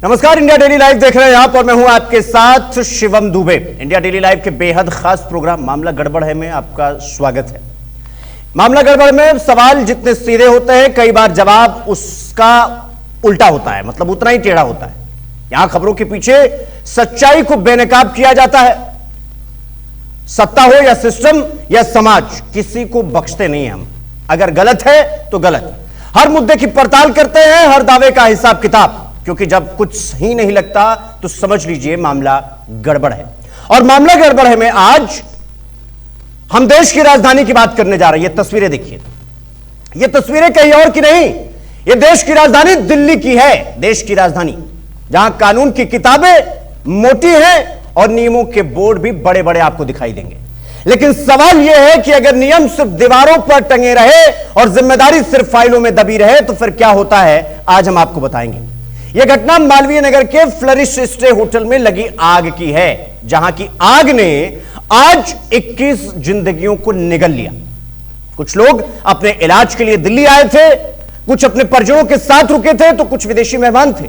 नमस्कार, India daily live देख रहे हैं आप और मैं हूं आपके साथ Shivam Dubey. India daily live के बेहद खास प्रोग्राम मामला गड़बड़ है में आपका स्वागत है। मामला गड़बड़ में सवाल जितने सीधे होते हैं, कई बार जवाब उसका उल्टा होता है, मतलब उतना ही टेढ़ा होता है। यहां खबरों के पीछे सच्चाई को बेनकाब किया जाता है। सत्ता हो या सिस्टम या समाज, किसी को बख्शते नहीं हम। अगर गलत है तो गलत, हर मुद्दे की पड़ताल करते हैं, हर दावे का हिसाब किताब, क्योंकि जब कुछ ही नहीं लगता तो समझ लीजिए मामला गड़बड़ है। और मामला गड़बड़ है में आज हम देश की राजधानी की बात करने जा रहे हैं। ये तस्वीरें देखिए, ये तस्वीरें कहीं और की नहीं, ये देश की राजधानी दिल्ली की है। देश की राजधानी जहां कानून की किताबें मोटी हैं और नियमों के बोर्ड भी बड़े बड़े आपको दिखाई देंगे। लेकिन सवाल यह है कि अगर नियम सिर्फ दीवारों पर टंगे रहे और जिम्मेदारी सिर्फ फाइलों में दबी रहे तो फिर क्या होता है, आज हम आपको बताएंगे। यह घटना मालवीय नगर के फ्लरिश स्टे होटल में लगी आग की है, जहां की आग ने आज 21 जिंदगियों को निगल लिया। कुछ लोग अपने इलाज के लिए दिल्ली आए थे, कुछ अपने परिजनों के साथ रुके थे, तो कुछ विदेशी मेहमान थे।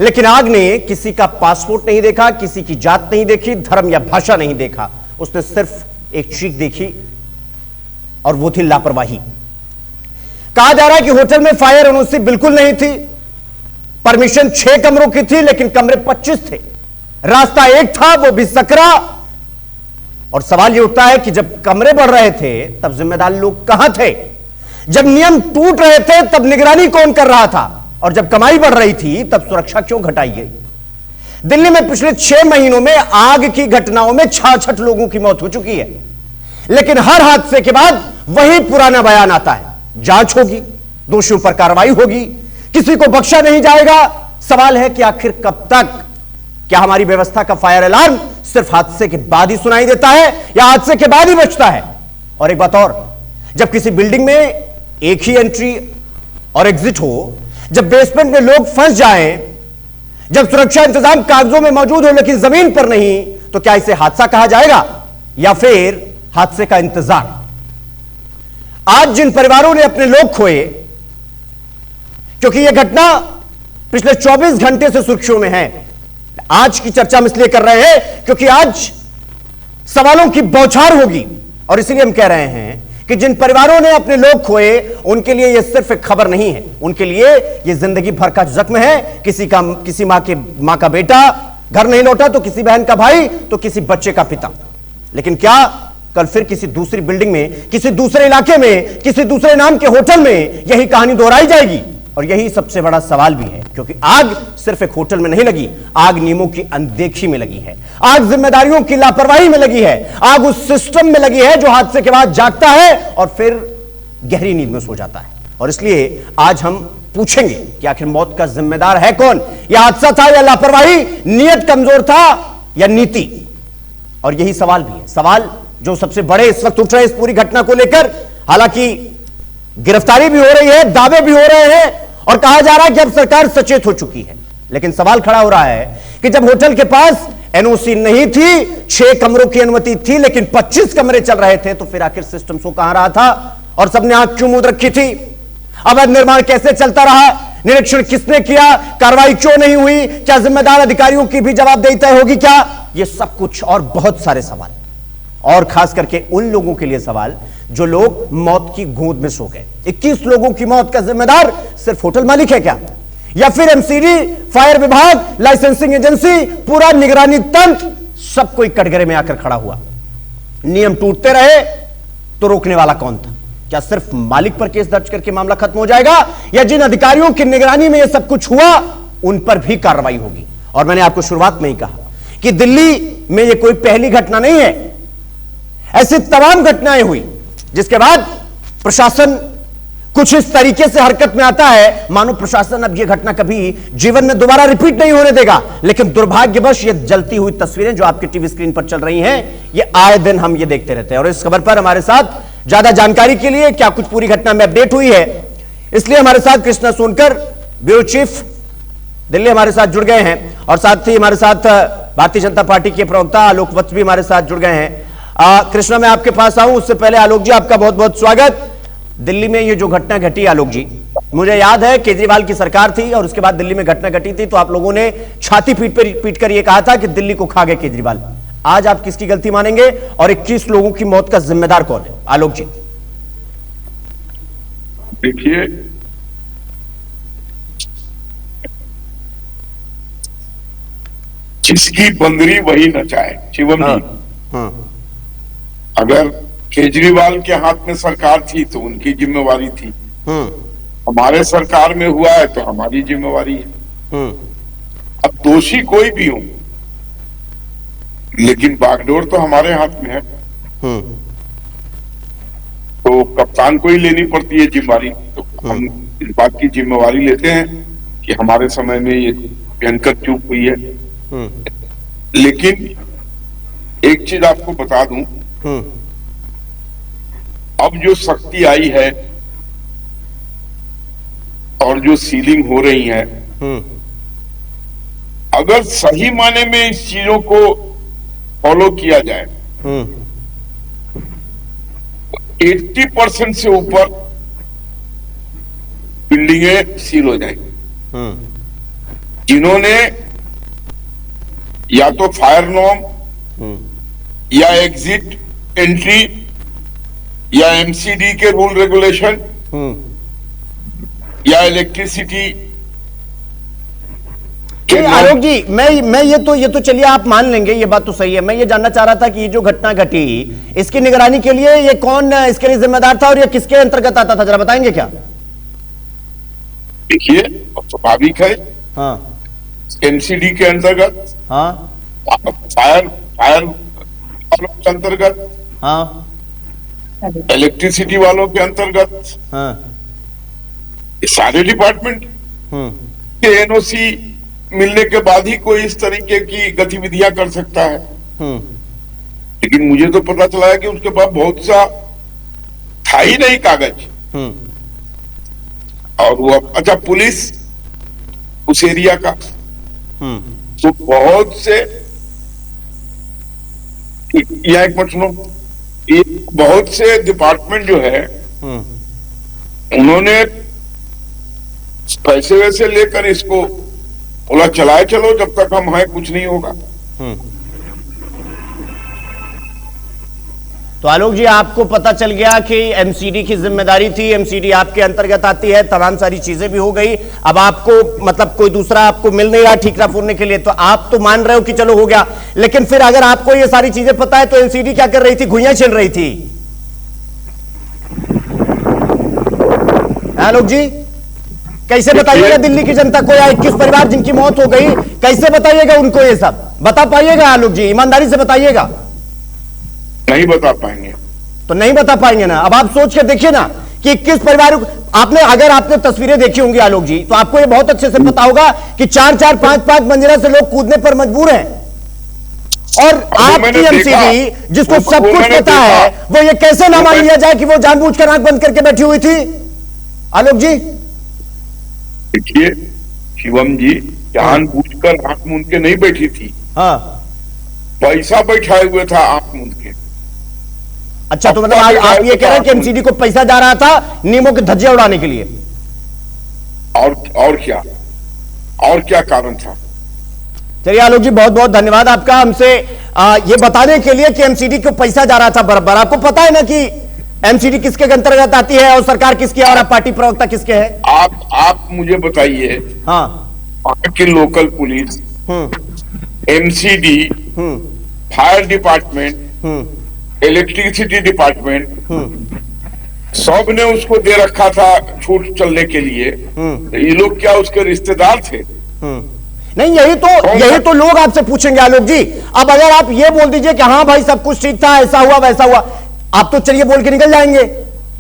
लेकिन आग ने किसी का पासपोर्ट नहीं देखा, किसी की जात नहीं देखी, धर्म या भाषा नहीं देखा। उसने सिर्फ एक चीख देखी और वो थी लापरवाही। कहा जा रहा है कि होटल में फायर एनओसी बिल्कुल नहीं थी। परमिशन 6 कमरों की थी, लेकिन कमरे 25 थे। रास्ता एक था, वो भी सकरा। और सवाल यह उठता है कि जब कमरे बढ़ रहे थे तब जिम्मेदार लोग कहां थे? जब नियम टूट रहे थे तब निगरानी कौन कर रहा था? और जब कमाई बढ़ रही थी तब सुरक्षा क्यों घटाई गई? दिल्ली में पिछले 6 महीनों में आग की घटनाओं में 66 लोगों की मौत हो चुकी है। लेकिन हर हादसे के बाद वही पुराना बयान आता है, जांच होगी, दोषियों पर कार्रवाई होगी, किसी को बख्शा नहीं जाएगा। सवाल है कि आखिर कब तक? क्या हमारी व्यवस्था का फायर अलार्म सिर्फ हादसे के बाद ही सुनाई देता है या हादसे के बाद ही बजता है? और एक बात और, जब किसी बिल्डिंग में एक ही एंट्री और एग्जिट हो, जब बेसमेंट में लोग फंस जाएं, जब सुरक्षा इंतजाम कागजों में मौजूद हो लेकिन जमीन पर नहीं, तो क्या इसे हादसा कहा जाएगा या फिर हादसे का इंतजार? आज जिन परिवारों ने अपने लोग खोए, क्योंकि यह घटना पिछले 24 घंटे से सुर्खियों में है, आज की चर्चा हम इसलिए कर रहे हैं क्योंकि आज सवालों की बौछार होगी। और इसलिए हम कह रहे हैं कि जिन परिवारों ने अपने लोग खोए, उनके लिए यह सिर्फ एक खबर नहीं है, उनके लिए यह जिंदगी भर का जख्म है। किसी मां का बेटा घर नहीं लौटा, तो किसी बहन का भाई, तो किसी बच्चे का पिता। लेकिन क्या कल फिर किसी दूसरी बिल्डिंग में, किसी दूसरे इलाके में, किसी दूसरे नाम के होटल में यही कहानी दोहराई जाएगी? और यही सबसे बड़ा सवाल भी है, क्योंकि आग सिर्फ एक होटल में नहीं लगी, आग नियमों की अनदेखी में लगी है, आग जिम्मेदारियों की लापरवाही में लगी है, आग उस सिस्टम में लगी है जो हादसे के बाद जागता है और फिर गहरी नींद में सो जाता है। और इसलिए आज हम पूछेंगे कि आखिर मौत का जिम्मेदार है कौन? यह हादसा था या लापरवाही, नियत कमजोर था या नीति? और यही सवाल भी है, सवाल जो सबसे बड़े इस वक्त उठ रहे हैं इस पूरी घटना को लेकर। हालांकि गिरफ्तारी भी हो रही है, दावे भी हो रहे हैं और कहा जा रहा है कि अब सरकार सचेत हो चुकी है। लेकिन सवाल खड़ा हो रहा है कि जब होटल के पास एनओसी नहीं थी, 6 कमरों की अनुमति थी, लेकिन 25 कमरे चल रहे थे, तो फिर आखिर सिस्टम सो कहां रहा था और सबने आंख क्यों मूंद रखी थी? अवैध निर्माण कैसे चलता रहा? निरीक्षण किसने किया? कार्रवाई क्यों नहीं हुई? क्या जिम्मेदार अधिकारियों की भी जवाबदेही तय होगी क्या? यह सब कुछ और बहुत सारे सवाल, और खास करके उन लोगों के लिए सवाल जो लोग मौत की गोद में सो गए। 21 लोगों की मौत का जिम्मेदार सिर्फ होटल मालिक है क्या? या फिर एमसीडी, फायर विभाग, लाइसेंसिंग एजेंसी, पूरा निगरानी तंत्र, सब कोई कटघरे में आकर खड़ा हुआ? नियम टूटते रहे तो रोकने वाला कौन था? क्या सिर्फ मालिक पर केस दर्ज करके मामला खत्म हो जाएगा, या जिन अधिकारियों की निगरानी में यह सब कुछ हुआ उन पर भी कार्रवाई होगी? और मैंने आपको शुरुआत में ही कहा कि दिल्ली में यह कोई पहली घटना नहीं है। ऐसी तमाम घटनाएं हुई जिसके बाद प्रशासन कुछ इस तरीके से हरकत में आता है मानो प्रशासन अब यह घटना कभी जीवन में दोबारा रिपीट नहीं होने देगा। लेकिन दुर्भाग्यवश ये जलती हुई तस्वीरें जो आपकी टीवी स्क्रीन पर चल रही हैं, ये आए दिन हम ये देखते रहते हैं। और इस खबर पर हमारे साथ ज्यादा जानकारी के लिए, क्या कुछ पूरी घटना में अपडेट हुई है, इसलिए हमारे साथ कृष्णा सोनकर, ब्यूरो चीफ दिल्ली, हमारे साथ जुड़ गए हैं। और साथ ही हमारे साथ भारतीय जनता पार्टी के प्रवक्ता आलोक वत्स भी हमारे साथ जुड़ गए हैं। कृष्णा, मैं आपके पास आऊं उससे पहले आलोक जी आपका बहुत बहुत स्वागत। दिल्ली में ये जो घटना घटी आलोक जी, मुझे याद है केजरीवाल की सरकार थी और उसके बाद दिल्ली में घटना घटी थी, तो आप लोगों ने छाती पीट कर यह कहा था कि दिल्ली को खा गए केजरीवाल। आज आप किसकी गलती मानेंगे और 21 लोगों की मौत का जिम्मेदार कौन है? आलोक जी। देखिए, जिसकी बंदरी वही नचाए। शिवम जी, अगर केजरीवाल के हाथ में सरकार थी तो उनकी जिम्मेवारी थी, हमारे सरकार में हुआ है तो हमारी जिम्मेवारी है। अब दोषी कोई भी हो, लेकिन बागडोर तो हमारे हाथ में है, तो कप्तान को ही लेनी पड़ती है जिम्मेवारी। तो हम इस बात की जिम्मेवारी लेते हैं कि हमारे समय में ये भयंकर चूक हुई है। लेकिन एक चीज आपको बता दूं, अब जो शक्ति आई है और जो सीलिंग हो रही है, अगर सही माने में इस चीजों को फॉलो किया जाए, 80% से ऊपर बिल्डिंगें सील हो जाएंगी। जिन्होंने या तो फायर नॉर्म या एग्जिट एंट्री या एमसीडी के रूल रेगुलेशन या इलेक्ट्रिसिटी। आलोक जी, मैं ये तो चलिए आप मान लेंगे, ये बात तो सही है। मैं ये जानना चाह रहा था कि ये जो घटना घटी, इसकी निगरानी के लिए ये कौन इसके लिए जिम्मेदार था और ये किसके अंतर्गत आता था, जरा बताएंगे क्या? देखिए, स्वाभाविक है, हाँ, एमसीडी के अंतर्गत, हाँ, फायर वालों के अंतर्गत, हाँ, इलेक्ट्रिसिटी वालों के अंतर्गत, हाँ, ये सारे डिपार्टमेंट के एनओसी मिलने के बाद ही कोई इस तरीके की गतिविधियां कर सकता है। लेकिन मुझे तो पता चला है कि उसके पास बहुत सा था ही नहीं कागज। और वो अच्छा, पुलिस उस एरिया का, तो बहुत से, यह एक मिनट सुनो, बहुत से डिपार्टमेंट जो है उन्होंने पैसे वैसे लेकर इसको बोला चलाए चलो, जब तक हम हैं कुछ नहीं होगा। तो आलोक जी, आपको पता चल गया कि एमसीडी की जिम्मेदारी थी, एमसीडी आपके अंतर्गत आती है, तमाम सारी चीजें भी हो गई। अब आपको मतलब कोई दूसरा आपको मिल नहीं रहा ठीकरा फोड़ने के लिए, तो आप तो मान रहे हो कि चलो हो गया, लेकिन फिर अगर आपको ये सारी चीजें पता है तो एमसीडी क्या कर रही थी? घुइयां छिल रही थी। आलोक जी, कैसे बताइएगा दिल्ली की जनता को, या 21 परिवार जिनकी मौत हो गई, कैसे बताइएगा उनको? ये सब बता पाइएगा आलोक जी? ईमानदारी से बताइएगा। नहीं बता पाएंगे। तो नहीं बता पाएंगे ना। अब आप सोच के देखिए ना कि 21 परिवारों, अगर आपने तस्वीरें देखी होंगी आलोक जी, तो आपको ये बहुत अच्छे से पता होगा कि 4-4, 5-5 मंजिला से लोग कूदने पर मजबूर हैं। और आपकी एमसीडी जिसको सब कुछ पता है, वो ये कैसे ना मान लिया जाए कि वो जानबूझकर आंख बंद करके बैठी हुई थी? आलोक जी देखिए, शिवम जी जानबूझकर आंख मूंद के नहीं बैठी थी। हाँ, पैसा बैठाए हुए था आंख मूंद के। अच्छा, तो मतलब आप ये कह रहे हैं कि एमसीडी को पैसा जा रहा था नीमों के धज्जियां उड़ाने के लिए? और क्या कारण था? चलिए आलोक जी, बहुत बहुत धन्यवाद आपका हमसे ये बताने के लिए कि एमसीडी को पैसा जा रहा था बराबर। आपको पता है ना कि एमसीडी किसके अंतर्गत आती है और सरकार किसकी है और आप पार्टी प्रवक्ता किसके हैं? आप मुझे बताइए। हाँ, वहां की local police, MCD, fire department, electricity department, सब ने उसको दे रखा था छूट चलने के लिए। ये लोग क्या उसके रिश्तेदार थे? नहीं, यही तो लोग आपसे पूछेंगे आलोक जी। अब अगर आप ये बोल दीजिए कि हाँ भाई सब कुछ ठीक था, ऐसा हुआ वैसा हुआ, आप तो चलिए बोल के निकल जाएंगे।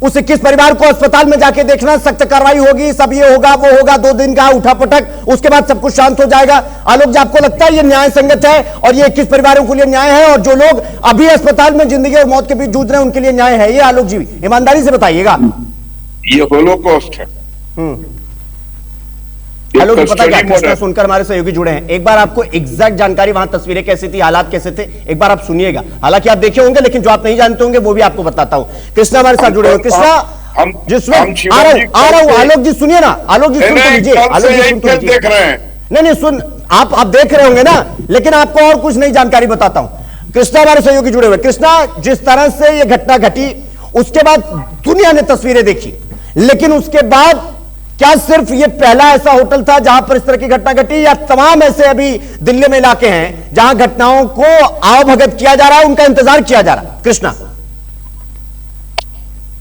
उस 21 परिवार को अस्पताल में जाके देखना, सख्त कार्रवाई होगी, सब ये होगा वो होगा, 2 दिन का उठा पटक, उसके बाद सब कुछ शांत हो जाएगा। आलोक जी, आपको लगता है ये न्याय संगत है और ये 21 परिवारों के लिए न्याय है, और जो लोग अभी अस्पताल में जिंदगी और मौत के बीच जूझ रहे हैं उनके लिए न्याय है ये? आलोक जी, ईमानदारी से बताइएगा। ये होलोकॉस्ट है। आलोक जी, पता क्या, कृष्णा सुनकर हमारे सहयोगी जुड़े हैं, एक बार आपको एग्जैक्ट जानकारी, वहां तस्वीरें कैसी थी, हालात कैसे थे, एक बार आप सुनिएगा। हालांकि आप देखे होंगे, लेकिन जो आप नहीं जानते होंगे वो भी आपको बताता हूं। कृष्णा हमारे साथ जुड़े हुए। कृष्णा, हम जिसमें हम आ रहा हूं आलोक जी, सुनिए ना, आलोक जी सुन तो लीजिए, आलोक जी सुन तो लीजिए। देख रहे हैं। नहीं सुन, आप देख रहे होंगे ना, लेकिन आपको और कुछ नई जानकारी बताता हूं। कृष्णा हमारे सहयोगी जुड़े हुए। कृष्णा, जिस तरह से यह घटना घटी उसके बाद दुनिया ने तस्वीरें देखी, लेकिन उसके बाद क्या सिर्फ ये पहला ऐसा होटल था जहां पर इस तरह की घटना घटी, या तमाम ऐसे अभी दिल्ली में इलाके हैं जहां घटनाओं को आवभगत किया जा रहा है, उनका इंतजार किया जा रहा है? कृष्णा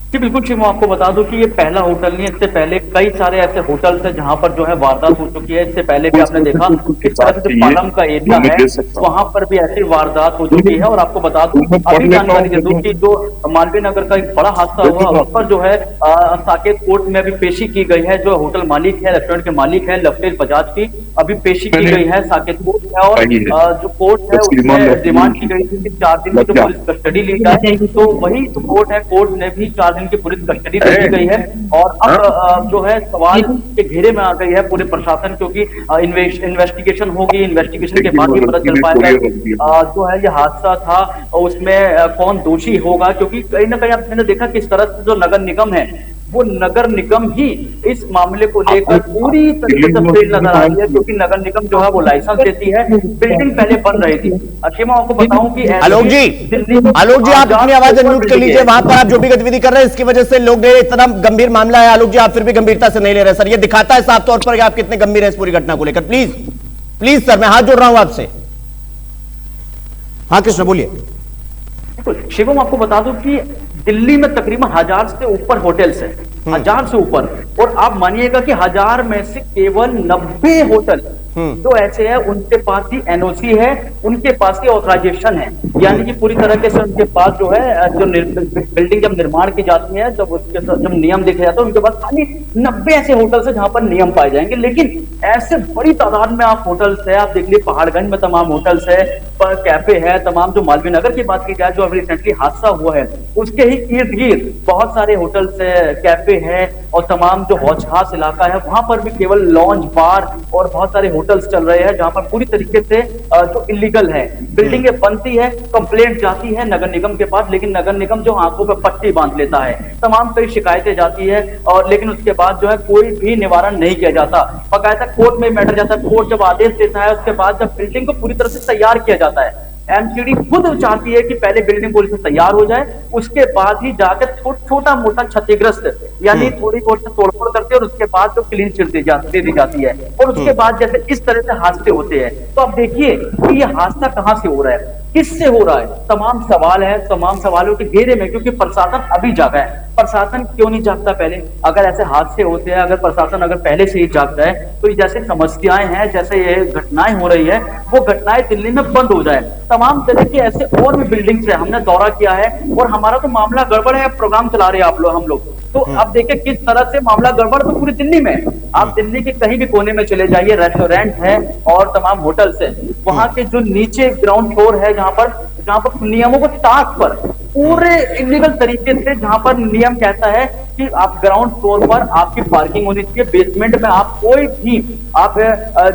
जी बिल्कुल शिव, मैं आपको बता दूं कि ये पहला होटल नहीं है। इससे पहले कई सारे ऐसे होटल्स हैं जहां पर जो है वारदात हो चुकी है। इससे पहले भी आपने देखा किस तरह से जो पालम का एरिया है वहां पर भी ऐसी वारदात हो चुकी है। और आपको बता दूं, अभी जानकारी दे दूं कि जो मालवीय नगर का एक बड़ा हादसा हुआ उस पर जो है साकेत कोर्ट में अभी पेशी की गई है। जो होटल मालिक है, रेस्टोरेंट के मालिक है लवतेज बजाज की, अभी पेशी की गई है साकेत कोर्ट में। और जो कोर्ट है उसमें डिमांड की गई थी कि 4 दिन की जो पुलिस कस्टडी ली जाए, तो वही जो कोर्ट है, कोर्ट ने भी 4 दिन की पुलिस कस्टडी दे दी गई है। और अब जो है सवाल के घेरे में आ गई है पूरे प्रशासन, क्योंकि इन्वेस्टिगेशन होगी। इन्वेस्टिगेशन के बाद ही पता चल पाएगा जो है ये हादसा था उसमें कौन दोषी होगा। क्योंकि कहीं ना कहीं आपने देखा किस तरह से जो नगर निगम है, वो नगर निगम ही इस मामले को लेकर पूरी तरीके से फेल नजर आ रही है। क्योंकि नगर निगम जो है वो लाइसेंस देती है, बिल्डिंग पहले बन रही थी। मैं आपको बताऊं कि आलोक जी आप अपनी आवाज म्यूट कर लीजिए। वहां पर आप जो भी गतिविधि कर रहे हैं इसकी वजह से लोग इतना गंभीर मामला है, आलोक जी आप फिर भी गंभीरता से नहीं ले रहे। सर ये दिखाता है साफ तौर पर कि आप कितने गंभीर है इस पूरी घटना को लेकर। प्लीज सर, मैं हाथ जोड़ रहा हूं आपसे। हाँ कृष्ण बोलिए। शिवम, आपको बता दूं कि दिल्ली में तकरीबन 1000 से ऊपर होटल्स हैं, 1000 से ऊपर। और आप मानिएगा कि 1000 में से केवल 90 होटल जो ऐसे हैं उनके पास ही एनओसी है, उनके पास ही ऑथराइजेशन है। यानी कि पूरी तरीके से उनके पास जो है, जो बिल्डिंग जब निर्माण की जाती है, जब नियम देखे जाते हैं, उनके पास खाली 90 ऐसे होटल्स है जहां पर नियम पाए जाएंगे। लेकिन ऐसे बड़ी तादाद में आप होटल्स है, आप देख लीजिए पहाड़गंज में तमाम होटल्स है, पर कैफे है, तमाम जो मालवीय नगर की बात की जाए जो अभी रिसेंटली हादसा हुआ है उसके ही इर्द गिर्द बहुत सारे होटल्स है, कैफे है, और तमाम जो हौज खास इलाका है वहां पर भी केवल लॉन्ज, बार और बहुत सारे होटल्स चल रहे हैं जहां पर पूरी तरीके से जो इलीगल है। बिल्डिंगें बनती है, कंप्लेंट जाती है नगर निगम के पास, लेकिन नगर निगम जो आंखों पर पट्टी बांध लेता है। तमाम कई शिकायतें जाती है और लेकिन उसके बाद जो है कोई भी निवारण नहीं किया जाता। बाकायदा कोर्ट में मैटर जाता है, कोर्ट जब आदेश देता है उसके बाद जब बिल्डिंग को पूरी तरह से तैयार किया जाता है, एमसीडी खुद चाहती है कि पहले बिल्डिंग पूरी से तैयार हो जाए, उसके बाद ही जाकर छोटा मोटा क्षतिग्रस्त यानी थोड़ी बहुत तोड़फोड़ करते हैं और उसके बाद जो क्लीन चिट दे दी जाती है। और उसके बाद जैसे इस तरह से हादसे होते हैं, तो आप देखिए कि ये हादसा कहां से हो रहा है, किससे हो रहा है। तमाम सवाल है, तमाम सवालों के घेरे में, क्योंकि प्रशासन अभी जागा है। प्रशासन क्यों नहीं जागता पहले? अगर ऐसे हादसे होते हैं, अगर प्रशासन अगर पहले से ही जागता है तो जैसे समस्याएं हैं, जैसे ये घटनाएं हो रही है, वो घटनाएं दिल्ली में बंद हो जाए। तमाम तरह के ऐसे और भी बिल्डिंग्स है, हमने दौरा किया है और हमारा तो मामला गड़बड़ है प्रोग्राम चला रहे हैं आप लोग, हम लोग तो अब देखिए किस तरह से मामला गड़बड़ तो पूरी दिल्ली में। आप दिल्ली के कहीं भी कोने में चले जाइए, रेस्टोरेंट है और तमाम होटल्स है, वहां के जो नीचे ग्राउंड फ्लोर है जहां पर नियमों को ताक पर पूरे इलीगल तरीके से, जहां पर नियम कहता है कि आप ग्राउंड फ्लोर पर आपकी पार्किंग होनी चाहिए, बेसमेंट में आप कोई भी आप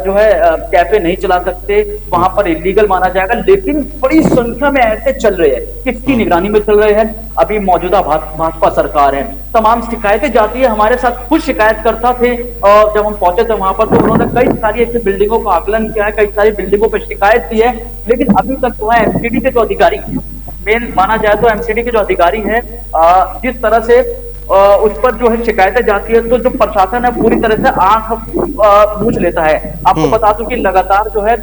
जो है कैफे नहीं चला सकते, वहां पर इलीगल माना जाएगा। लेकिन बड़ी संख्या में ऐसे चल रहे हैं, किसकी निगरानी में चल रहे हैं? अभी मौजूदा भाजपा सरकार है। तमाम शिकायतें जाती है, हमारे साथ खुद शिकायतकर्ता थे और जब हम पहुंचे थे वहां पर तो उन्होंने कई सारी ऐसी बिल्डिंगों का आकलन किया है, कई सारी बिल्डिंगों पर शिकायत दी है। लेकिन अभी तक जो है एमसीडी के जो अधिकारी, मेन माना जाए तो एमसीडी के जो अधिकारी है, जिस तरह से उस पर जो है शिकायतें जाती है तो जो प्रशासन है पूरी तरह से आंख मूछ लेता है। आपको बता दूं कि लगातार जो है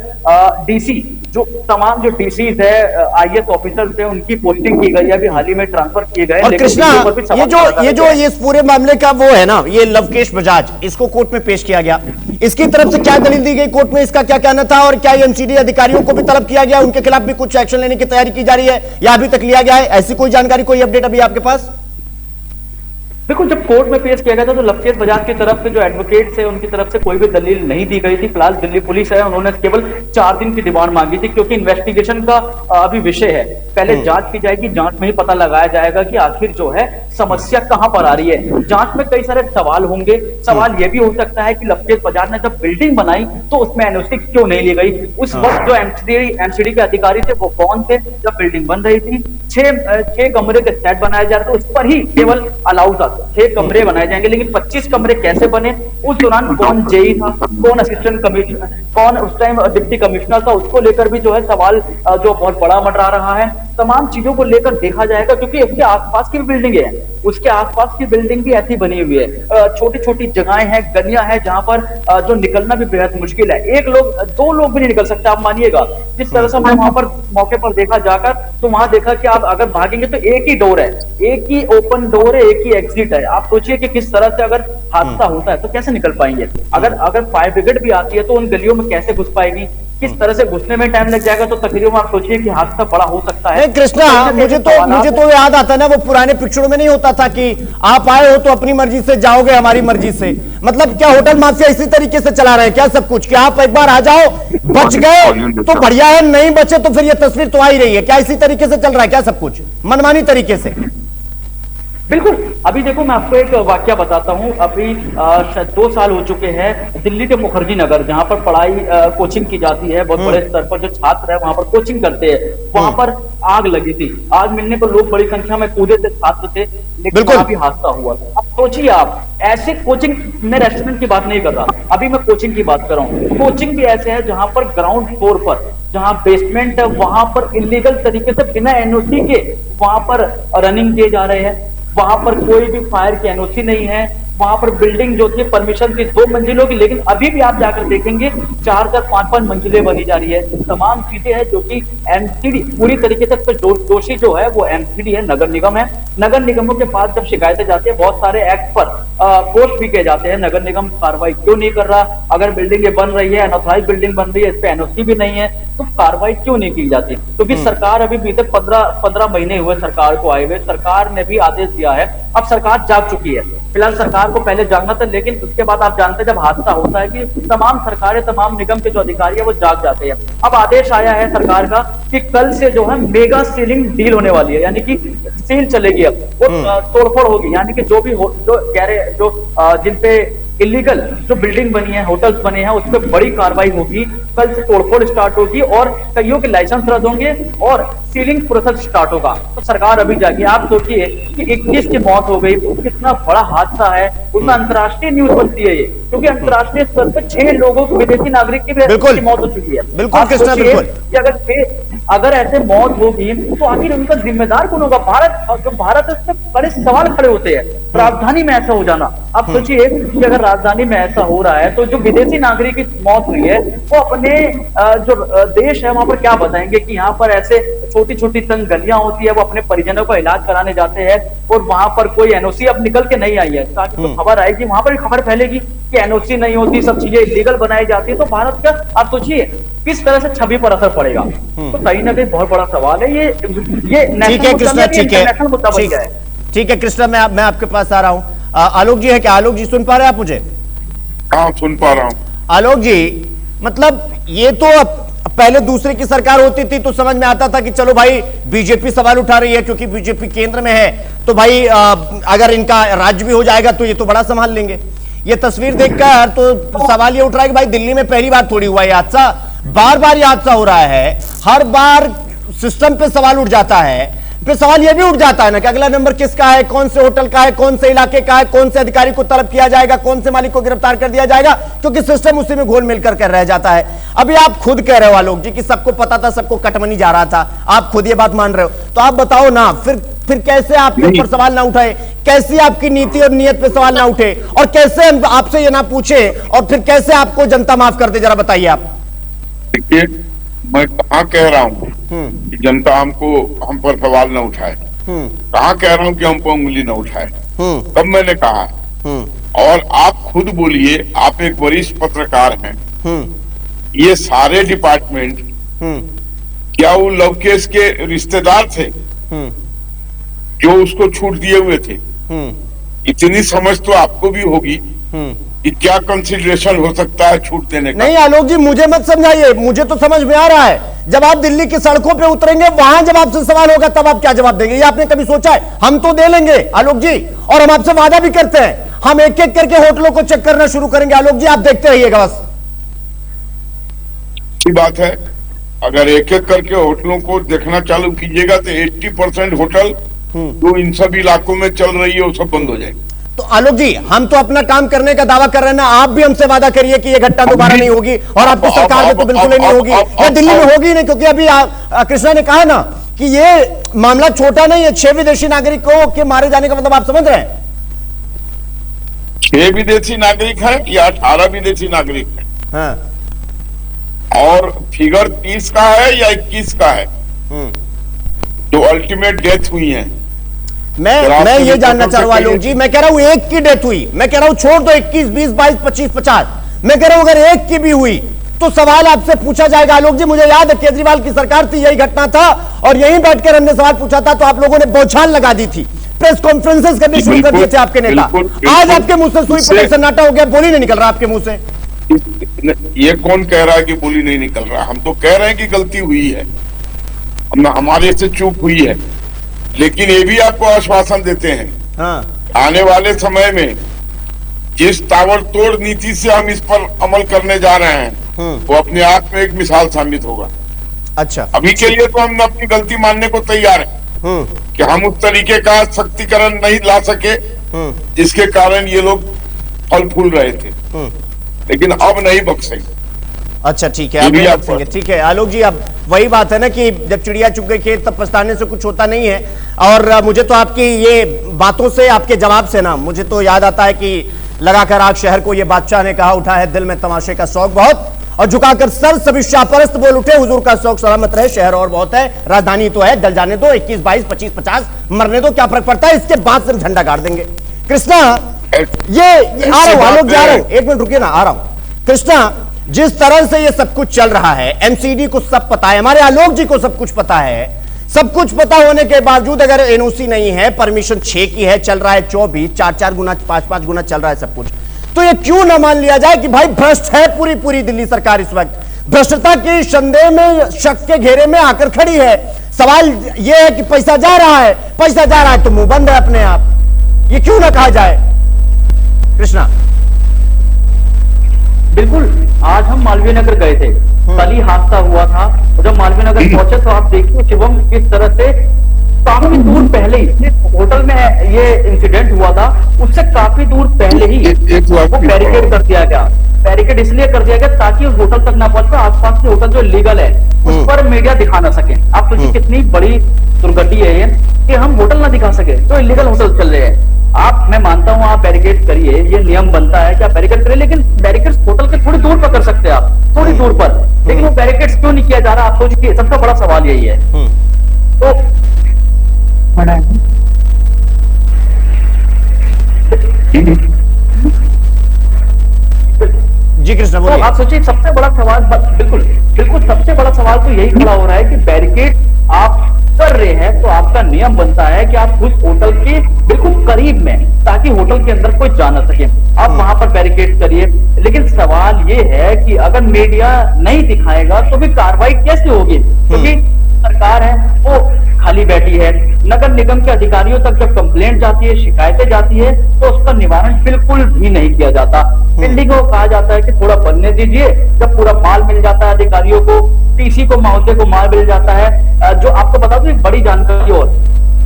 डीसी, जो तमाम जो डीसीज है, आईएएस ऑफिसर्स है, उनकी पोस्टिंग की गई है, अभी हाल ही में ट्रांसफर किए गए। और कृष्णा, ये इस पूरे मामले का वो है ना, ये लवकेश बजाज, इसको कोर्ट में पेश किया गया, इसकी तरफ से क्या दलील दी गई कोर्ट में, इसका क्या कहना था? और क्या एमसीडी अधिकारियों को भी तलब किया गया, उनके खिलाफ भी कुछ एक्शन लेने की तैयारी की जा रही है या अभी तक लिया गया है? ऐसी कोई जानकारी, कोई अपडेट अभी आपके पास? देखो, जब कोर्ट में पेश किया गया था तो लवकेश बजाज की तरफ से जो एडवोकेट्स है उनकी तरफ से कोई भी दलील नहीं दी गई थी। फिलहाल दिल्ली पुलिस है, उन्होंने केवल 4 दिन की डिमांड मांगी थी, क्योंकि इन्वेस्टिगेशन का अभी विषय है। पहले जांच की जाएगी, जांच में ही पता लगाया जाएगा कि आखिर जो है समस्या कहां पर आ रही है। जांच में कई सारे सवाल होंगे। सवाल यह भी हो सकता है कि लवकेश बजाज ने जब बिल्डिंग बनाई तो उसमें एनओसी क्यों नहीं ली गई? उस वक्त जो एमसीडी के अधिकारी थे वो कौन थे जब बिल्डिंग बन रही थी? छह कमरे के सेट बनाए जा रहे थे, उस पर ही केवल अलाउ था 6 कमरे बनाए जाएंगे, लेकिन 25 कमरे कैसे बने? उस दौरान कौन जेई था, कौन असिस्टेंट कमिश्नर, कौन उस टाइम डिप्टी कमिश्नर था, उसको लेकर भी जो है सवाल जो बहुत बड़ा मंडरा रहा है। तमाम चीजों को लेकर देखा जाएगा, क्योंकि उसके आसपास की भी बिल्डिंग है, उसके आसपास की बिल्डिंग भी ऐसी बनी हुई है, छोटी छोटी जगहें हैं, गलियां हैं, जहां पर जो निकलना भी बेहद मुश्किल है। एक लोग, 2 लोग भी नहीं निकल सकते, आप मानिएगा। जिस तरह से हमने वहां पर मौके पर देखा जाकर, तो वहां देखा कि आप अगर भागेंगे तो एक ही डोर है, एक ही ओपन डोर है, एक ही एग्जिट है। आप सोचिए कि किस तरह से अगर हादसा होता है तो कैसे निकल पाएंगे? अगर फायर ब्रिगेड भी आती है तो उन गलियों में कैसे घुस पाएगी? किस तरह से घुसने में टाइम लग जाएगा? तो तकरीबन आप सोचिए कि हादसा बड़ा हो सकता है। कृष्णा, मुझे तो याद आता है ना, वो पुराने पिक्चरों में नहीं होता था कि आप आए हो तो अपनी मर्जी से जाओगे, हमारी मर्जी से। मतलब क्या होटल माफिया इसी तरीके से चला रहे हैं क्या सब कुछ? कि आप एक बार आ जाओ, बच गए तो बढ़िया है, नहीं बचे तो फिर ये तस्वीर तो आ ही रही है। क्या इसी तरीके से चल रहा है क्या सब कुछ, मनमानी तरीके से? बिल्कुल। अभी देखो, मैं आपको एक वाकया बताता हूँ। अभी 2 साल हो चुके हैं, दिल्ली के मुखर्जी नगर, जहाँ पर पढ़ाई कोचिंग की जाती है, बहुत बड़े स्तर पर जो छात्र है वहां पर कोचिंग करते हैं, वहां पर आग लगी थी। आग मिलने पर लोग बड़ी संख्या में कूदे थे, छात्र थे, लेकिन वहां भी हादसा हुआ। अब सोचिए आप, ऐसे कोचिंग, मैं रेस्टोरेंट की बात नहीं कर रहा, अभी मैं कोचिंग की बात कर रहा हूँ। कोचिंग भी ऐसे है जहां पर ग्राउंड फ्लोर पर, जहां बेसमेंट है, वहां पर इलीगल तरीके से बिना एनओसी के वहां पर रनिंग किए जा रहे हैं। वहां पर कोई भी फायर की एनओसी नहीं है। वहां पर बिल्डिंग जो थी परमिशन थी 2 मंजिलों की, लेकिन अभी भी आप जाकर देखेंगे 4-4, 5-5 मंजिलें बनी जा रही है। तमाम चीजें हैं जो कि एमसीडी पूरी तरीके से, दोषी जो है वो एमसीडी है, नगर निगम है। नगर निगमों के पास जब शिकायतें जाती है, बहुत सारे एक्ट पर पोस्ट भी किए जाते हैं, नगर निगम कार्रवाई क्यों नहीं कर रहा? अगर बिल्डिंग ये बन रही है, अनऑथराइज्ड बिल्डिंग बन रही है, इस पे एनओसी भी नहीं है, तो कार्रवाई क्यों नहीं की जाती? क्योंकि सरकार अभी बीते 15 महीने हुए सरकार को आए हुए, सरकार ने भी आदेश दिया है, अब सरकार जाग चुकी है। फिलहाल सरकार को पहले जागना था, लेकिन उसके बाद आप जानते हैं जब हादसा होता है कि तमाम सरकारें, तमाम निगम के जो अधिकारी है वो जाग जाते हैं। अब आदेश आया है सरकार का कि कल से जो है मेगा सीलिंग डील होने वाली है, यानी कि सील चलेगी, अब वो तोड़फोड़ होगी, यानी कि जो भी जिन पे इलीगल जो बिल्डिंग बनी है, होटल्स बने हैं, उस पर बड़ी कार्रवाई होगी। कल से तोड़फोड़ स्टार्ट होगी और कईयों के लाइसेंस रद्द होंगे और सीलिंग प्रोसेस स्टार्ट होगा। तो सरकार अभी जाके, आप सोचिए कि 21 की मौत हो गई, कितना बड़ा हादसा है, उसमें अंतर्राष्ट्रीय न्यूज बनती है ये, क्योंकि अंतर्राष्ट्रीय स्तर पर 6 लोगों को, विदेशी नागरिक की भी मौत हो चुकी है। बिल्कुल कृष्णा, बिल्कुल। अगर ऐसे मौत होगी तो आखिर उनका जिम्मेदार कौन होगा? भारत, जो भारत है उसमें बड़े सवाल खड़े होते हैं। राजधानी में ऐसा हो जाना, आप सोचिए कि अगर राजधानी में ऐसा हो रहा है तो जो विदेशी नागरिक की मौत हुई है वो अपने जो देश है वहां पर क्या बताएंगे कि यहाँ पर ऐसे छोटी छोटी तंग गलियां होती है, वो अपने परिजनों का इलाज कराने जाते हैं और वहां पर कोई एनओसी अब निकल के नहीं आई है, ताकि तो खबर आएगी, वहां पर खबर फैलेगी कि एनओसी नहीं होती, सब चीजें इलीगल बनाई जाती है, तो भारत का आप सोचिए किस तरह से छवि पर असर पड़ेगा। तो कहीं ना कहीं बहुत बड़ा सवाल है ये नेशनल मुद्दा बन गया है। ठीक है कृष्णा, मैं आपके पास आ रहा हूं। आलोक जी है क्या? आलोक जी सुन पा रहे हैं आप मुझे? हाँ, सुन पा रहा हूं। आलोक जी, मतलब ये तो पहले दूसरे की सरकार होती थी तो समझ में आता था कि चलो भाई बीजेपी सवाल उठा रही है क्योंकि बीजेपी केंद्र में है, तो भाई अगर इनका राज्य भी हो जाएगा तो ये तो बड़ा संभाल लेंगे। ये तस्वीर देखकर तो सवाल ये उठ रहा है कि भाई दिल्ली में पहली बार थोड़ी हुआ ये हादसा, बार बार ये हादसा हो रहा है, हर बार सिस्टम पे सवाल उठ जाता है। फिर सवाल यह भी उठ जाता है ना कि अगला नंबर किसका है, कौन से होटल का है, कौन से इलाके का है, कौन से अधिकारी को तलब किया जाएगा, कौन से मालिक को गिरफ्तार कर दिया जाएगा, क्योंकि सिस्टम उसी में घोल मिलकर कर रह जाता है। अभी आप खुद कह रहे हो आलोक जी कि सबको पता था, सबको कटमनी जा रहा था, आप खुद ये बात मान रहे हो, तो आप बताओ ना फिर कैसे आपके ऊपर सवाल ना उठाए, कैसी आपकी नीति और नियत पे सवाल ना उठे, और कैसे हम आपसे ये ना पूछे और फिर कैसे आपको जनता माफ कर दे, जरा बताइए आप। देखिए, मैं कहाँ कह रहा हूँ कि जनता हम पर सवाल न उठाए, कहाँ कह रहा हूँ कि हम पर उंगली न उठाए, तब मैंने कहा। और आप खुद बोलिए, आप एक वरिष्ठ पत्रकार हैं, ये सारे डिपार्टमेंट क्या वो लवकेश के रिश्तेदार थे जो उसको छूट दिए हुए थे? इतनी समझ तो आपको भी होगी कि क्या कंसिडरेशन हो सकता है छूट देने का। नहीं आलोक जी, मुझे मत समझाइए, मुझे तो समझ में आ रहा है। जब आप दिल्ली की सड़कों पे उतरेंगे, वहां जब आपसे सवाल होगा तब आप क्या जवाब देंगे, ये आपने कभी सोचा है? हम तो दे लेंगे आलोक जी, और हम आपसे वादा भी करते हैं, हम एक एक करके होटलों को चेक करना शुरू करेंगे आलोक जी, आप देखते रहिएगा बस। अच्छी बात है, अगर एक एक करके होटलों को देखना चालू कीजिएगा तो 80% होटल जो इन सब इलाकों में चल रही है वो सब बंद हो जाएगी। तो आलोक जी, हम तो अपना काम करने का दावा कर रहे हैं ना, आप भी हमसे वादा करिए कि ये घटना दोबारा नहीं होगी, और आपकी सरकार में तो बिल्कुल ही नहीं होगी, या दिल्ली में होगी नहीं, क्योंकि अभी कृष्णा ने कहा ना कि ये मामला छोटा नहीं है। 6 विदेशी नागरिकों के मारे जाने का मतलब आप समझ रहे हैं? 6 विदेशी नागरिक है या 18 विदेशी नागरिक है? हाँ। और फिगर 30 का है या 21 का है जो अल्टीमेट डेथ हुई है? मैं ये जानना चाह रहा हूं आलोक जी, मैं कह रहा हूं एक की डेथ हुई, मैं कह रहा हूं छोड़ दो 21, 20, 22, 25, 50, मैं कह रहा हूं अगर एक की भी हुई तो सवाल आपसे पूछा जाएगा। आलोक जी, मुझे याद है केजरीवाल की सरकार थी, यही घटना था, और यहीं बैठकर हमने सवाल पूछा था तो आप लोगों ने बौछार लगा दी थी, प्रेस कॉन्फ्रेंसेस करनी शुरू कर दिए थे आपके नेता। आज आपके मुंह से सुई पकड़ सन्नाटा हो गया, बोली नहीं निकल रहा आपके मुंह से। ये कौन कह रहा है कि बोली नहीं निकल रहा? हम तो कह रहे हैं कि गलती हुई है, हमारे से चूक हुई है, लेकिन ये भी आपको आश्वासन देते हैं हाँ। आने वाले समय में जिस ताबड़तोड़ नीति से हम इस पर अमल करने जा रहे हैं वो अपने आप में एक मिसाल साबित होगा। अच्छा, अभी के लिए तो हम अपनी गलती मानने को तैयार हैं कि हम उस तरीके का सख्तीकरण नहीं ला सके जिसके कारण ये लोग फल फूल रहे थे, लेकिन अब नहीं बख्शेंगे। अच्छा ठीक है, आप बख्शेंगे, ठीक है आलोक जी। अब वही बात है ना कि जब चिड़िया चुग गई खेत तब पछताने से कुछ होता नहीं है। और मुझे तो आपकी ये बातों से, आपके जवाब से ना, मुझे तो याद आता है कि लगाकर आग शहर को, ये बादशाह ने कहा, उठा है दिल में तमाशे का शौक बहुत, और झुकाकर सर सभी शाहपरस्त बोल उठे, हुजूर का शौक सलामत रहे, शहर और बहुत है, राजधानी तो है, जल जाने दो, 21, 22, 25, 50 मरने दो, क्या फर्क पड़ता है, इसके बाद सिर्फ झंडा गाड़ देंगे। कृष्णा, ये आ रहा हूं आलोक जी, आ रहा हूं, 1 मिनट रुकिए ना, आ रहा हूं। कृष्णा, जिस तरह से ये सब कुछ चल रहा है, एमसीडी को सब पता है, हमारे आलोक जी को सब कुछ पता है, सब कुछ पता होने के बावजूद अगर एनओसी नहीं है, परमिशन 6 की है, चल रहा है 24, 4-4 गुना, 5-5 गुना चल रहा है सब कुछ, तो ये क्यों ना मान लिया जाए कि भाई भ्रष्ट है पूरी दिल्ली सरकार इस वक्त, भ्रष्टता की संदेह में, शक के घेरे में आकर खड़ी है। सवाल यह है कि पैसा जा रहा है, पैसा जा रहा है तो मुंह बंद है अपने आप, ये क्यों ना कहा जाए? कृष्णा, बिल्कुल, आज हम मालवीय नगर गए थे, कल ही हादसा हुआ था, और जब मालवीय नगर पहुंचे तो आप देखिए शिवम किस तरह से काफी दूर पहले ही, जिस होटल में ये इंसिडेंट हुआ था उससे काफी दूर पहले ही वो बैरिकेड कर दिया गया। बैरिकेड इसलिए कर दिया गया ताकि उस होटल तक ना पहुंच पाए, आसपास के होटल जो लीगल है उस पर मीडिया दिखा ना सके। आप सोचिए कितनी बड़ी दुर्गति है ये कि हम होटल ना दिखा सके, तो इलीगल होटल चल रहे हैं। मैं मानता हूं आप बैरिकेड करिए, ये नियम बनता है कि आप बैरिकेड करिए, लेकिन बैरिकेड होटल के थोड़ी दूर पर कर सकते हैं आप, थोड़ी दूर पर, लेकिन वो बैरिकेड क्यों नहीं किया जा रहा? आप सोचिए, सबसे बड़ा सवाल यही है। तो जी कृष्णा बोलिए। तो आप सोचिए सबसे बड़ा सवाल, बिल्कुल सबसे बड़ा सवाल तो यही खड़ा हो रहा है कि बैरिकेड आप कर रहे हैं तो आपका नियम बनता है कि आप उस होटल के बिल्कुल करीब में, ताकि होटल के अंदर कोई जा ना सके, आप वहां पर बैरिकेड करिए। लेकिन सवाल ये है कि अगर मीडिया नहीं दिखाएगा तो भी कार्रवाई कैसे होगी? क्योंकि सरकार है वो खाली बैठी है, नगर निगम के अधिकारियों तक जब कंप्लेंट जाती है, शिकायतें जाती है, तो उसका निवारण बिल्कुल भी नहीं किया जाता। बिल्डिंग को कहा जाता है कि थोड़ा बनने दीजिए, जब पूरा माल मिल जाता है अधिकारियों को, टीसी को, महोदय को माल मिल जाता है। जो आपको बता दूं एक बड़ी जानकारी, और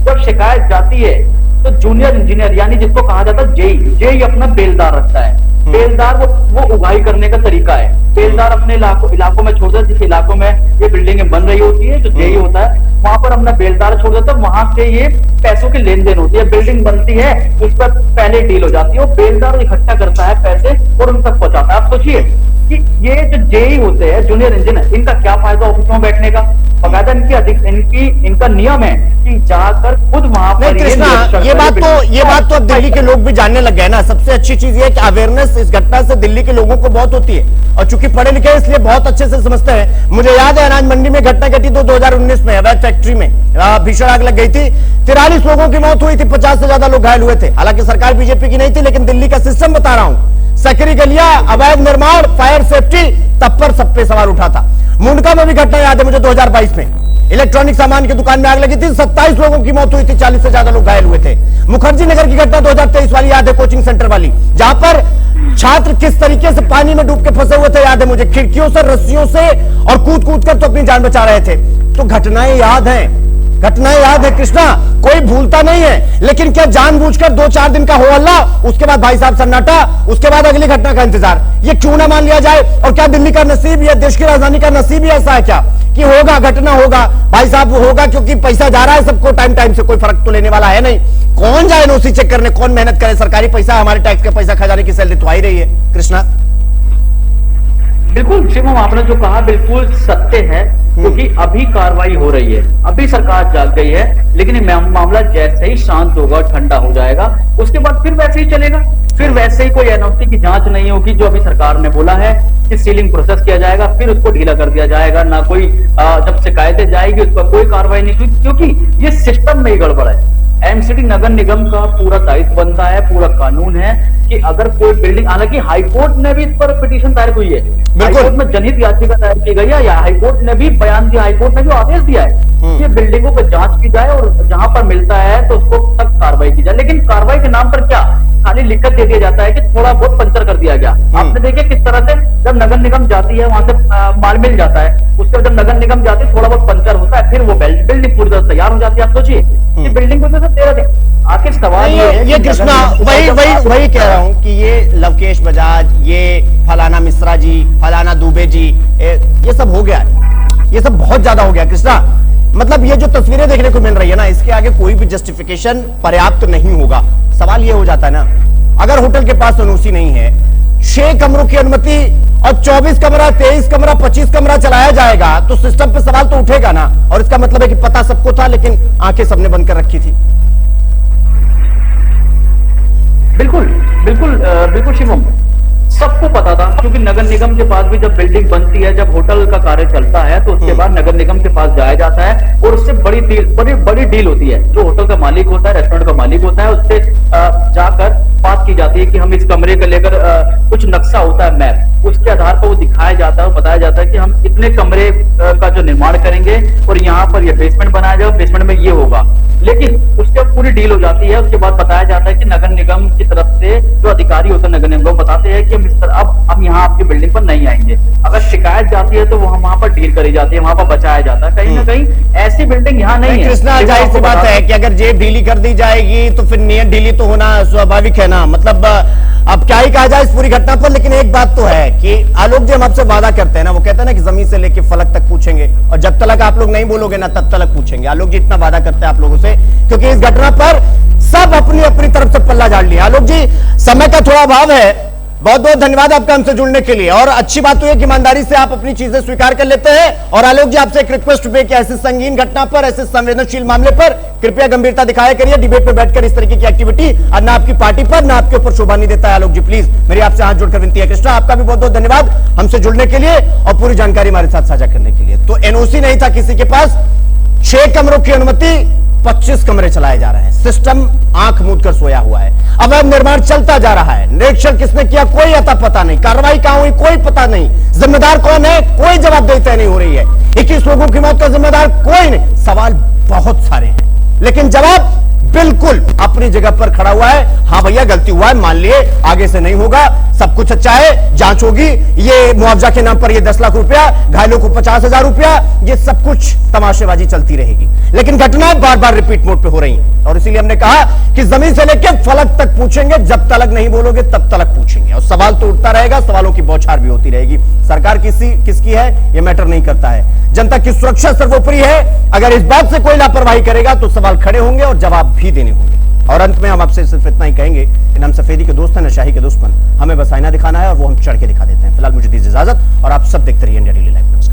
जब शिकायत जाती है तो जूनियर इंजीनियर यानी जिसको कहा जाता है जेई अपना बेलदार रखता है। बेलदार वो उगाही करने का तरीका है, बेलदार अपने इलाकों में छोड़ देता है, जिस इलाकों में ये बिल्डिंगें बन रही होती है, जो जेई होता है वहां पर अपना बेलदार छोड़ देता है, वहां से ये पैसों की लेन देन होती है, बिल्डिंग बनती है उस पर पहले डील हो जाती है, वो बेलदार इकट्ठा करता है पैसे और उन तक पहुंचाता है। आप सोचिए कि ये जो जेई होते हैं, जूनियर इंजीनियर, इनका क्या फायदा ऑफिस में बैठने का? बकायदा इनका नियम है कि जाकर खुद वहां पर। कृष्णा, ये बात तो अब दिल्ली के लोग भी जानने लग गए ना। सबसे अच्छी चीज ये है कि अवेयरनेस इस घटना से दिल्ली के लोगों को बहुत होती है, और चूंकि पढ़े लिखे हैं इसलिए बहुत अच्छे से समझते हैं। मुझे याद है अनाज मंडी में घटना घटी तो 2019 में अवैध फैक्ट्री में भीषण आग लग गई थी, 43 लोगों की मौत हुई थी, 50 से ज्यादा लोग घायल हुए थे। हालांकि सरकार बीजेपी की नहीं थी, लेकिन दिल्ली का सिस्टम बता रहा हूं, सकरी गलियां, अवैध निर्माण, फायर सेफ्टी, तब पर सब पे सवाल उठा था। मुंडका में भी घटना याद है मुझे 2022 में, इलेक्ट्रॉनिक सामान की दुकान में आग लगी थी, 27 लोगों की मौत हुई थी, 40 से ज्यादा लोग घायल हुए थे। मुखर्जी नगर की घटना 2023 वाली याद है, कोचिंग सेंटर वाली, जहां पर छात्र किस तरीके से पानी में डूब के फंसे हुए थे, याद है मुझे, खिड़कियों से, रस्सियों से और कूद कूद कर तो अपनी जान बचा रहे थे। तो घटनाएं याद हैं, घटनाएं याद है कृष्णा, कोई भूलता नहीं है। लेकिन क्या जानबूझकर 2-4 दिन का हो हल्ला, उसके बाद भाई साहब सन्नाटा, उसके बाद अगली घटना का इंतजार, ये क्यों ना मान लिया जाए? और क्या दिल्ली का नसीब या देश की राजधानी का नसीब ही ऐसा है क्या कि होगा, घटना होगा भाई साहब, वो होगा क्योंकि पैसा जा रहा है सबको, टाइम टाइम से कोई फर्क तो लेने वाला है नहीं। कौन जाए एनओसी चेक करने, कौन मेहनत करे? सरकारी पैसा, हमारे टैक्स का पैसा, खजाने की सैलरी तो आ ही रही है कृष्णा। बिल्कुल शिवम, आपने जो कहा बिल्कुल सत्य है, क्योंकि अभी कार्रवाई हो रही है, अभी सरकार जाग गई है, लेकिन ये मामला जैसे ही शांत होगा, ठंडा हो जाएगा, उसके बाद फिर वैसे ही चलेगा। फिर वैसे ही कोई एनओसी की जांच नहीं होगी, जो अभी सरकार ने बोला है कि सीलिंग प्रोसेस किया जाएगा, फिर उसको ढीला कर दिया जाएगा। ना कोई जब शिकायतें जाएगी उस पर कोई कार्रवाई नहीं हुई, क्योंकि ये सिस्टम में ही गड़बड़ है। एमसीडी नगर निगम का पूरा दायित्व बनता है, पूरा कानून है कि अगर कोई बिल्डिंग, हालांकि हाईकोर्ट ने भी इस पर पिटीशन दायर हुई है, हाईकोर्ट में जनहित याचिका दायर की गई है, या हाईकोर्ट ने भी बयान दिया, हाईकोर्ट ने भी आदेश दिया है कि बिल्डिंगों पर जांच की जाए और जहां पर मिलता है तो उसको सख्त कार्रवाई की जाए। लेकिन कार्रवाई के नाम पर क्या खाली लिखकर दे दिया जाता है कि थोड़ा बहुत पंचर कर दिया गया। आपने देखिए किस तरह से जब नगर निगम जाती है, वहां से माल मिल जाता है, उसके बाद जब नगर निगम जाती है थोड़ा बहुत पंचर होता है, फिर वो बिल्डिंग पूरी तरह तैयार हो जाती है। आप सोचिए कि बिल्डिंग को 13 दिन, आखिर सवाल ये कृष्णा, वही कह रहा हूं कि ये लवकेश बजाज, ये फलाना मिश्रा जी, फलाना दुबे जी, ये सब हो गया है, ये सब बहुत ज्यादा हो गया कृष्णा। मतलब ये जो तस्वीरें देखने को मिल रही है ना, इसके आगे कोई भी जस्टिफिकेशन पर्याप्त नहीं होगा। सवाल ये हो जाता है ना, अगर होटल के पास एनओसी नहीं है, 6 कमरों की अनुमति और 24 कमरा, 23 कमरा, 25 कमरा चलाया जाएगा, तो सिस्टम पे सवाल तो उठेगा ना। और इसका मतलब है कि पता सबको था, लेकिन आंखें सबने बंद कर रखी थी। बिल्कुल बिल्कुल बिल्कुल शिवम, सबको पता था, क्योंकि नगर निगम के पास भी जब बिल्डिंग बनती है, जब होटल का कार्य चलता है, तो उसके बाद नगर निगम के पास जाया जाता है और उससे बड़ी डील होती है। जो होटल का मालिक होता है, रेस्टोरेंट का मालिक होता है, उससे जाकर बात की जाती है कि हम इस कमरे को लेकर कुछ नक्शा होता है, मैप, उसके आधार पर वो दिखाया जाता है, बताया जाता है कि हम इतने कमरे का जो निर्माण करेंगे और यहाँ पर ये बेसमेंट बनाया जाएगा, बेसमेंट में ये होगा। लेकिन उसके पूरी डील हो जाती है, उसके बाद बताया जाता है कि नगर निगम की तरफ से जो अधिकारी होते हैं नगर निगम बताते हैं कि हम यहाँ आपकी बिल्डिंग पर नहीं आएंगे। अगर शिकायत जाती है तो वहां पर डील करी जाती है, वहां पर बचाया जाता है। कहीं ना कहीं ऐसी बिल्डिंग यहाँ नहीं है। कृष्णा, जाहिर सी बात है कि अगर जेब ढीली कर दी जाएगी तो फिर नियत ढीली तो होना स्वाभाविक है ना। मतलब अब क्या ही कहा जाए इस पूरी घटना पर। लेकिन एक बात तो है कि आलोक जी हम आपसे वादा करते हैं ना, वो कहते हैं ना कि जमीन से लेके फलक तक पूछेंगे, और जब तक आप लोग नहीं बोलोगे ना तब तक पूछेंगे। आलोक जी इतना वादा करते हैं आप लोगों से, क्योंकि इस घटना पर सब अपनी अपनी तरफ से पल्ला झाड़ लिया। आलोक जी, समय का थोड़ा अभाव है, बहुत बहुत धन्यवाद आपका हमसे जुड़ने के लिए। और अच्छी बात तो है कि ईमानदारी से आप अपनी चीजें स्वीकार कर लेते हैं। और आलोक जी, आपसे एक रिक्वेस्ट भी कि ऐसी संगीन घटना पर, ऐसे संवेदनशील मामले पर कृपया गंभीरता दिखाया करिए। डिबेट पे बैठकर इस तरीके की एक्टिविटी ना आपकी पार्टी पर ना आपके ऊपर शोभा नहीं देता है। आलोक जी प्लीज, मेरी आपसे हाथ जोड़कर विनती है। कृष्णा, आपका भी बहुत बहुत धन्यवाद हमसे जुड़ने के लिए और पूरी जानकारी हमारे साथ साझा करने के लिए। तो एनओसी नहीं था किसी के पास, 6 कमरों की अनुमति, 25 कमरे चलाए जा रहे हैं, सिस्टम आंख मूंद कर सोया हुआ है। अवैध निर्माण चलता जा रहा है, निरीक्षण किसने किया कोई अता पता नहीं, कार्रवाई कहां हुई कोई पता नहीं, जिम्मेदार कौन है कोई जवाबदेही तय नहीं हो रही है। 21 लोगों की मौत का जिम्मेदार कोई नहीं। सवाल बहुत सारे हैं, लेकिन जवाब बिल्कुल अपनी जगह पर खड़ा हुआ है। हाँ भैया गलती हुआ है, मान लिए, आगे से नहीं होगा, सब कुछ अच्छा है, जांच होगी, ये मुआवजा के नाम पर ये 10 लाख रुपया, घायलों को 50,000 रुपया, ये सब कुछ तमाशेबाजी चलती रहेगी। लेकिन घटनाएं बार बार रिपीट मोड पे हो रही हैं, और इसीलिए हमने कहा कि जमीन से लेकर फलक तक पूछेंगे, जब तलक नहीं बोलोगे तब तलक पूछेंगे। और सवाल तो उठता रहेगा, सवालों की बौछार भी होती रहेगी। सरकार किसकी है ये मैटर नहीं करता है, जनता की सुरक्षा सर्वोपरि है। अगर इस बात से कोई लापरवाही करेगा तो सवाल खड़े होंगे और जवाब भी देने होंगे। और अंत में हम आपसे सिर्फ इतना ही कहेंगे कि हम सफेदी के दोस्त हैं, नशाही के दुश्मन, हमें बस आईना दिखाना है और वो हम चढ़ के दिखा देते हैं। फिलहाल मुझे दीजिए इजाजत और आप सब देखते रहिए इंडिया डेली लाइव। नमस्कार।